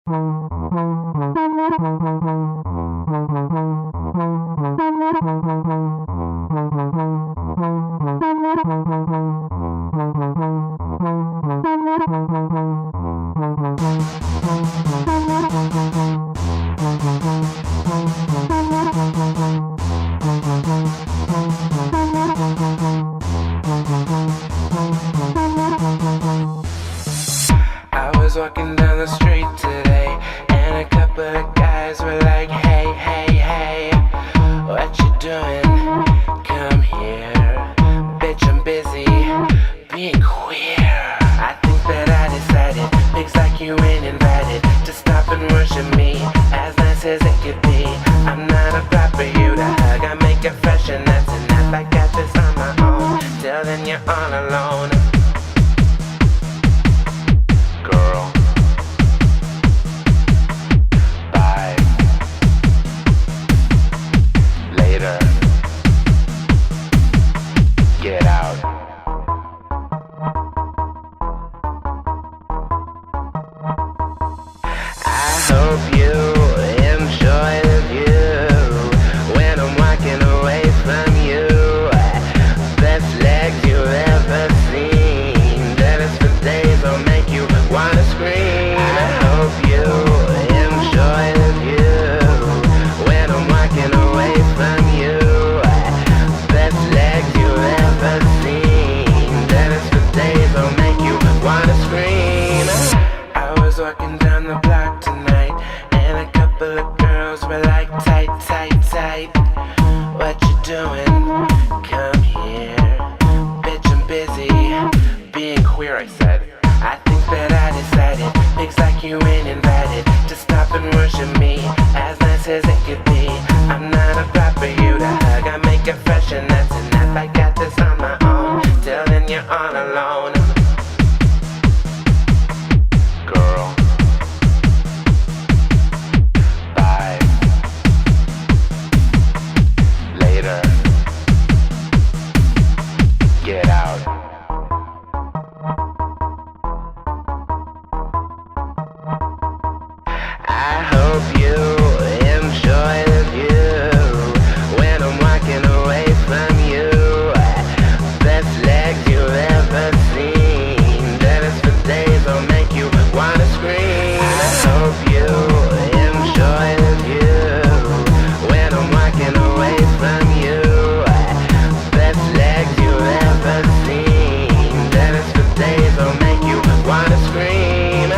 I was walking down the street today, and a couple of guys were like, hey, hey, hey, what you doing? Come here, bitch, I'm busy being queer. I think that I decided, pigs like you ain't invited to stop and worship me, as nice as it could be. I'm not a prop for you to hug, I make it fresh and that's enough. I got this on my own, till then you're all alone. Girl, bye. Later. Get out. I hope you enjoy the view when I'm walking away from you. Best legs you've ever seen. That is for days will make you wanna scream. I hope you enjoy the view when I'm walking away from you. Best legs you've ever seen. That is for days will make you wanna scream. I was walking down the block tonight, and a couple of girls were like, tight, tight, tight. What you doing? Come here, bitch, I'm busy being queer, I said. I think that I decided, pigs like you ain't invited to stop and worship me, as nice as it could be. I'm not a prop for you to hug, I make it fresh and that's enough. I got this on my own, till then you're all alone. Girl, bye. Later. Get out. I hope you enjoy the view when I'm walking away from you. Best legs you've ever seen. That is for days will make you wanna scream. I hope you enjoy the view when I'm walking away from you. Best legs you've ever seen. That is for days will make you wanna scream.